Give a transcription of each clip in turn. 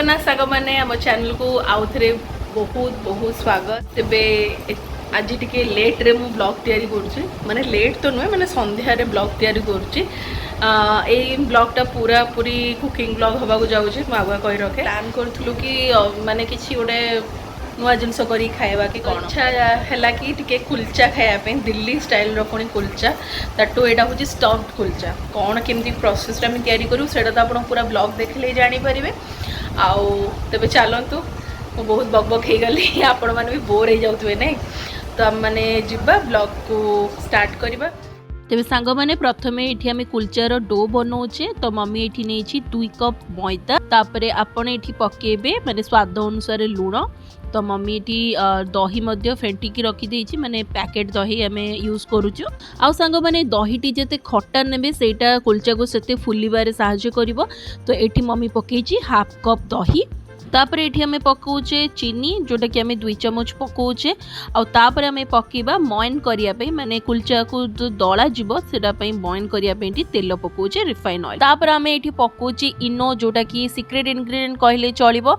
जगन्नाथ साग मैंने आम चैनल को आउ थे बहुत बहुत स्वागत। तेबे आज टिके लेट रे मु ब्लॉग तैयारी करुँचे माने लेट तो नुहे माने संध्या रे ब्लॉग तैयारी करुँचे। ए ब्लॉगटा पूरा पूरी कुकिंग ब्लॉग हवा को जाऊँचे मु आगुआ कही रखे। प्लान करूँ कि माने किसी गोटे नुआ जिनस करी खाइबा कि कौन इच्छा है कि टिके कुलचा खाइबा दिल्ली स्टाइल पुणी कुलचा ताटू यहाँ हूँ स्टफ्ड कुलचा कौन केमती प्रोसेस आम तैयारी करूँ से आप पूरा ब्लॉग देखले जानीपारे। आउ तेबे चलतु बहुत बकबक हो गली आपण मैंने भी बोर हो जाऊे नहीं तो आम मैंने जीवा ब्लॉग को स्टार्ट करवा। तेबे सांग माने प्रथमे एठी आमे कुलचार डो बनाऊचे तो मम्मी एठी नेछि 2 कप मैदा तापरे आपण एठी पकेबे माने स्वाद अनुसार लूण तो मम्मी एठी दही मध्य फेंटिकी रखी देछि माने पैकेट दही आमे यूज करूछु। आ सांग माने दहीटी जते खट्टा नेबे सेटा कुलचा को सेते फुलिबारे सहायता करिवो तो एठी मम्मी पकेछि हाफ कप दही तापर एठी हमें पकाउचे चीनी जोटा कि हमें 2 चम्मच पकाउचे आ तापर हमें पकेबा मॉइन करिया पे माने कुलचा को जो दला जीवो सेटा पे मॉइन करिया पे एठी तेल पकाउचे रिफाइन ऑयल तापर हमें एठी पकाउचे इनो जोटा कि सीक्रेट इंग्रेडिएंट कहले चलिबो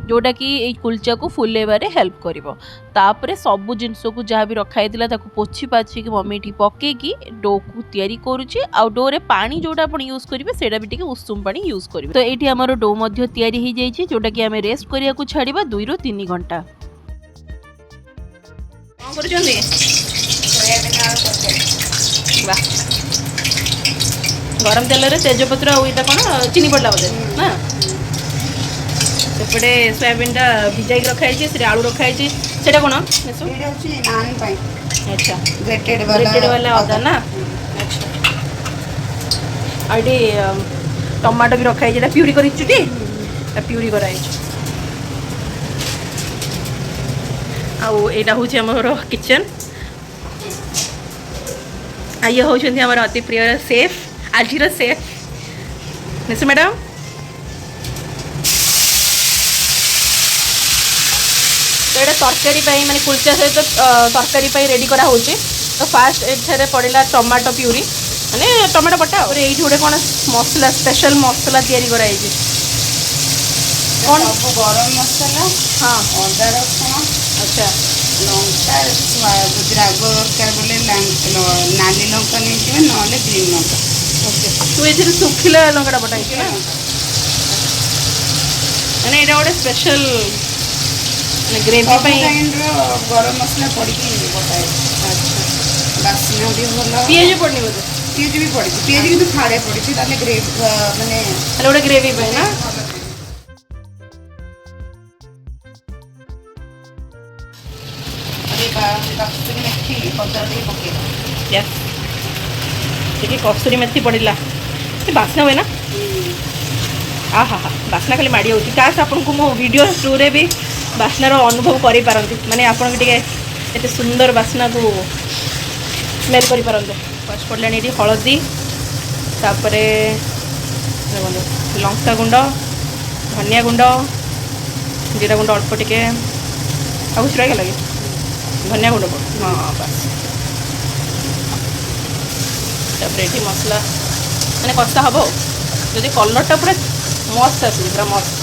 जोटा कि ए कुलचा को फुलेबारे हेल्प करिवो। तापर सब जिनस को जहाँ भी रखा है ताको पोछि पाछि कि मम्मी एठी पके की डो को तैयारी करूची आ डो रे पानी जोटा आपण यूज करिवे सेटा भी टिके उषुम पानी यूज करिवे। तो एठी हमर डो मध्य तैयारी हो जाइछि जोटा कि हमें रेस्ट करिया को छाड़ीबा 2 ରୁ 3 घंटा। कौन करछन्ती सोयाबीन आलू तरकारी वाह गरम तेल रे तेजपत्र आ इटा कोन चीनी पड़ला बोले ना सेपटे सोयाबीन टा भिजाई रखा है से आलू रखा है सेटा कोन नेसो एटा होची नान पाई। अच्छा ग्रेटेड वाला अदा ना। अच्छा आडी टमाटो भी रखा है जेटा प्यूरी करी चुटी प्यूरी कराई आउ एटा हूँ आमर किचन आ ये हूँ आमर अति प्रिय सेफ आज सेफ निशु मैडम। तो ये तरकारी माने कुलचा सहित तरकारी रेडी करा होची। तो फास्ट एठारे पड़ेला टमाटो प्यूरी माने टमाटो बटा और ये गोटे कौन मसला स्पेशल मसला तैयारी कराई कौन गरम मसला हाँ अदा रसुण अच्छा लंका राग दरकार बोले नाली लंका नहीं ना ग्रीन लंका। ओके तू ये सुखिला लंका बटा ना मैंने यहाँ गोटे स्पेशल ग्रेवी गरम मसला पड़ी बटाए। अच्छा बास्ना भी भल पिज पड़नी बोधे पिज भी पड़ी पिज कि फाड़े पड़ी ग्रेवी माने गोटे ग्रेवी ना कस्तूरी मेथी पचाड़ी पके देखिए कस्तूरी मेथी पड़ेगा बास्ना हुए ना आ हा हा बास्ना खाली माड़ी होती काश आपन को मो वीडियो थ्रू रे भी बास्नार अनुभव करि पारंती माने आपन भी टिके एते सुंदर बास्ना को स्मेल करि पारंते। फर्स्ट पड़ला एटी हळदी तापरे लंका गुंड धनिया गुंड जीरा गुंड अल्प टिके आ कुछ रह गला धनिया गुंड हाँ बस तापर ये मसला मैंने कषा हम जो कलरटा पूरा मस्त आस पूरा मस्त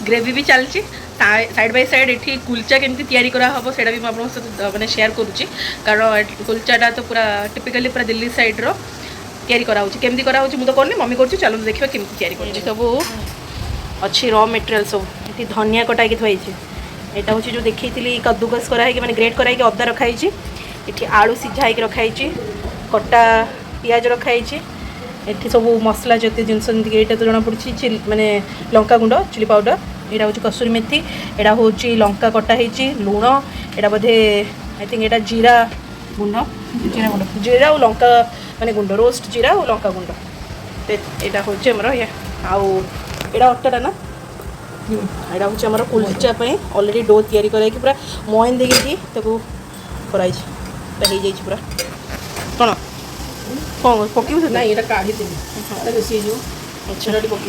ग्रेवी भी चलती साइड बाय साइड ये कुलचा केमती तैयारी करा हम सेटा भी आप मैंने शेयर करुँची कारण कुलचाटा तो पूरा टिपिकली पूरा दिल्ली साइड रो तैयारी कराऊँ केमती कराऊँ मुझे तो करनी मम्मी कर चलो देखिए केमती तैयारी कर सब अच्छी र मटेरियल सब ये धनिया कटाई थी यहाँ हूँ जो देखी कद्दूकस कराई मैंने ग्रेट कराई अदा रखाई ये आलू सीझाई रखाई कटा पियाज रखाई ये सब मसला जते जिनस यहाँ तो जना पड़ी माने लंका गुंड चिली पाउडर यहाँ हूँ कसूरी मेथी यहाँ हूँ लंका कटा लुण यहाँ बोधे आई थिंक यहाँ जीरा गुंड जीरा और लंका माने गुंड रोस्ट जीरा और लंका गुंड यहाँ हूँ आमर आउ यहाँ अटाटा ना यहाँ हूँ आमर कुलचा ऑलरेडी डो तैयारी कराई पूरा मॉइन देखी कराई पूरा कौन कौन पक ना ये काढ़ी अच्छा पक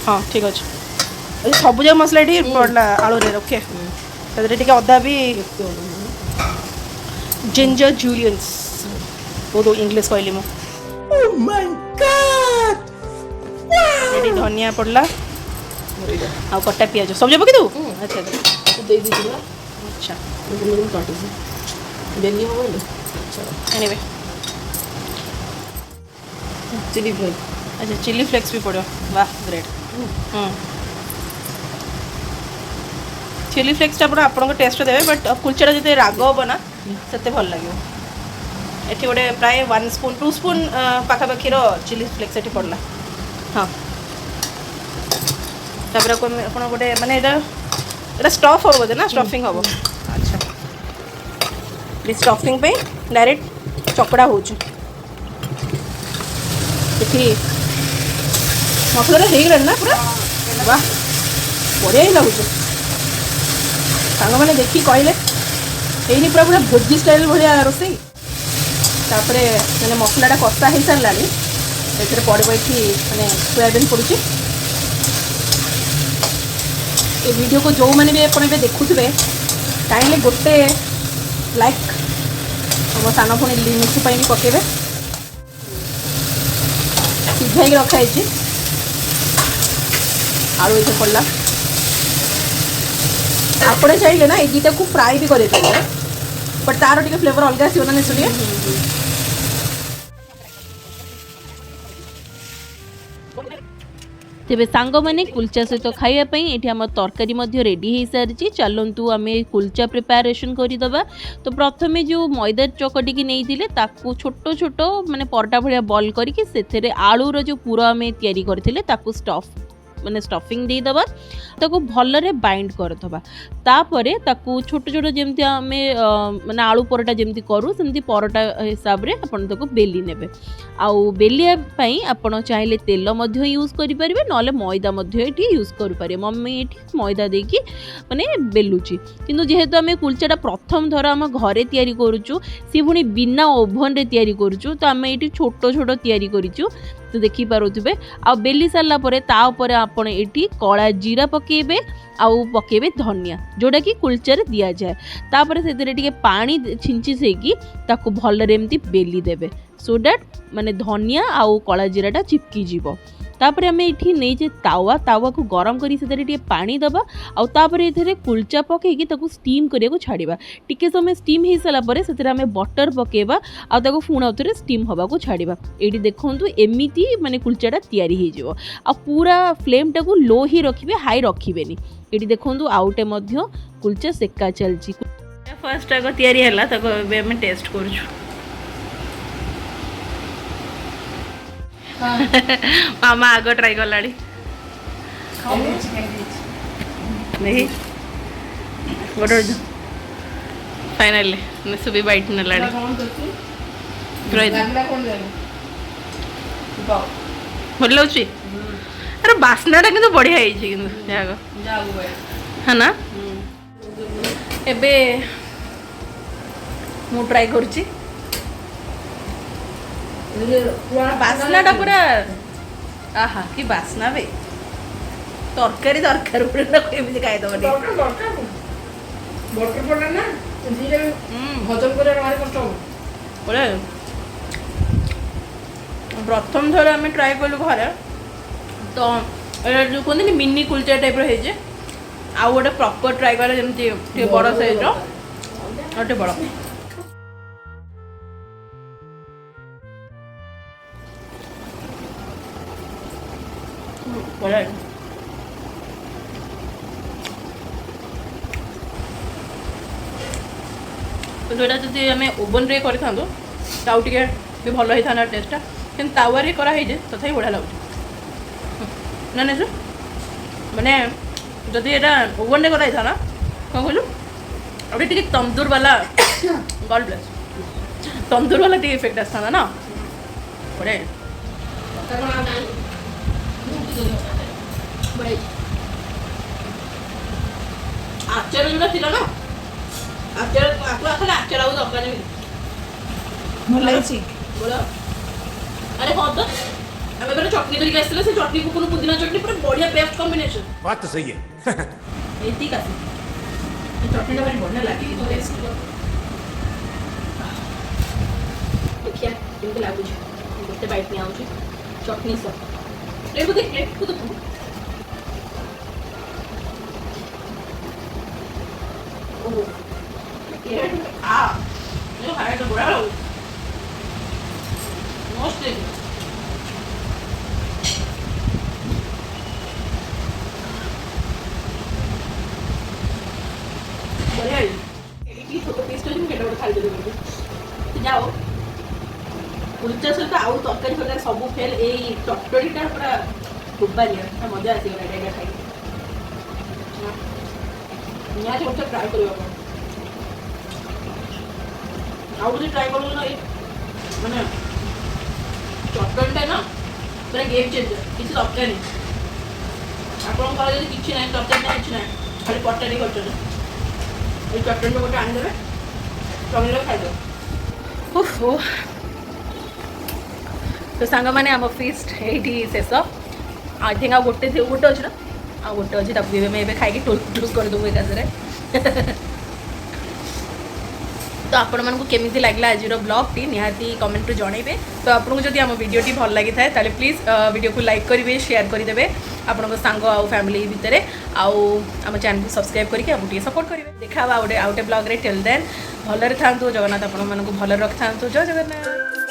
हाँ ठीक अच्छे सब जगह मसला ये पड़ला आलू रे रखे टे अदा भी जिंजर जूलियंस बहुत इंग्लिश कहली मुझे धनिया पड़ला ଆଉ କଟା ପିଆଜ ସବୁ ଯାକ ପକେଇ ଦେବୁ ଆଚ୍ଛା ଆଚ୍ଛା ଏଣିବେ चिली फ्लेक्स अच्छा चिली फ्लेक्स भी पड़ो वाह ग्रेट चिली फ्लेक्स आपन टेस्ट देवे बट कुलचाटा जिते राग हम ना से भल लगे ये गोटे प्राय 1 स्पून 2 स्पून पाखापाखी चिली फ्लेक्स ये पड़ला हाँ तापर आप गोटे माने ये स्टफ हम बोधे ना स्टफिंग हम अच्छा ये स्टफिंग पे डायरेक्ट चकड़ा हो मसला हो गला ना पूरा वाह बढ़िया ही लगुच सांग मैंने देखी कहले यही पूरा पूरा भोजी स्टाइल भाया रोसे तापर मैंने मसलाटा कषा हो सारा ये पड़ो ये मैंने सोयाबीन पड़ुची ये वीडियो को जो मैंने भी आप देखुवे काइंडली गोटे लाइक मो सान पुणी मिठू भी पकेबे सीझाई रखाई आलू ये पड़ला आपड़े चाहिए ना ये दुटा को फ्राए भी करें बट तार टे फ्लेवर अलग आसो ना निश्चय तेबे सांग मैंने कुलचा सहित खावाई ये आम तरकारी रेडी हो सारी चलतु आम कुलचा प्रिपेरेसन करदे तो प्रथमे जो मैदा चकटिकी नहीं छोट छोट माने परटा भाया बल करके आलूर जो पूरा आम तैयारी करते स्टफ माने स्टफिंग देदबा ताको भलरे बाइंड करदबा तापरे ताको छोट छोट जमती आम माने आलू परोटा जमती करू सेमती परोटा हिसाब रे आपण ताको बेली नेबे आउ बेलिया पई आपण चाहिले तेल मध्य यूज करि परिबे नले मैदा मध्य एठी यूज करि परिबे मम्मी एठी मैदा देकी माने बेलुची किंतु जेहेतु आम कुलचाटा प्रथम थर आम घरे तैयारी करूचु सी पुणी बिना ओभन रे तैयारी करूचु तो आम एठी छोट छोट तैयारी करिचु तो देखी पारुथिबे आ बेली सारला परे ता ऊपर आपण एठी कला जीरा पकेबे आउ पकेबे धनिया जोड़ा कि कुलचारे दिया जाए तापर से टिके पानी छिंची सेकी ताको भलरे एमती बेली देबे सो दैट माने धनिया आउ कला जीराटा चिपकी जीवो तापर आम ये नहीं तावा को गरम करी से टिके पानी दबा आउ तापर एथरे कुलचा पकेकी ताको स्टीम करिया को छाड़िबा टिके समय स्टीम हो सारा परे सेथरे आम बटर पकेबा आउ ताको पुणी आउथरे स्टीम हवा को छाड़िबा एठी देखंतु एमिति माने कुलचाटा तयारी हो जिवो आ पूरा फ्लेम टाको लो ही रखिबे हाई रखिबेनी एठी देखंतु आउटे मध्य कुलचा सेका चलची फर्स्ट आगो तयारी हला ताको बे हम टेस्ट करछु मामा आगो ट्राई कलाड़ी नहीं गोटे फाइनली निसु भी बाइट नलाड़ी भल लगे अरे बास्नाटा कि बढ़िया है ना एबे मु ट्राई करुची बास्नाटा पूरा आहा कि बास्ना बे तरकारी दरकार पूरा एमती खाईदब प्रथम थर आम ट्राए कलु घरे तो जो कहते मिनी कुलचा टाइप रही आउ गोटे प्रॉपर ट्राई करा जमी बड़ साइज रोटे बड़ बढ़िया तो जोटा जब आम ओवन रे कर भी भल होता ना टेस्टा कि तावारे कराई तथा बढ़िया लगुच ना नहीं माने जदि यहाँ ओवन रे कराई ना कौन कहलु अभी टी तंदूर वाला गॉड ब्लेस तंदूर वाला टी इफेक्ट आसता ना बढ़िया आचार जो थी ना आचार आचार आचार आउ दरकार नहीं भल लगी बोलो अरे हाँ तो आम एबार चटनी धरिक आसले से चटनी को पुदीना चटनी पूरा बढ़िया बेस्ट कॉम्बिनेशन बात तो सही है एती का चटनी भारी बढ़िया लगे देखिए केमती लगुच गोटे बाइट नहीं आउची चटनी सब प्लेट को देख बढ़िया है छोट पीस तो खाई जाओ कुलचा सहित आउ तरकारी फरकारी सब फेल यही चटणीटा पूरा डुबारिया मजा आसीगला एटा खाई निहाती गोटे ट्राए कर ट्राए कर मैंने चटणीटा ना पूरा गेम चेंजर किसी दरकार नहीं आपंकर किसी ना तरकारी किसी ना खाली पटाटी कर चटणी गोटे आनीदे चमड़े खाईदे तो सांग मैंने आम फिस्ट ये शेष आई थिंक आ गोटे गोटे अच्छे ना आ गोटे अच्छे मैं खाई टूस करदेबू एकाशे तो आपण मानक केमी लगला आज ब्लॉग टी निहाती कमेंट जनइबे तो आपको जब आम भिडी भल लगी था ताले प्लीज वीडियो को लाइक करेंगे शेयर करदे आपण सांग आउ फैमिली भितर आउ आम चैनल को सब्सक्राइब करके आपको सपोर्ट करेंगे देखा आउटे ब्लॉग रे टिल देन भलरे था जगन्नाथ आपण मानक भल रखि था जय जगन्नाथ।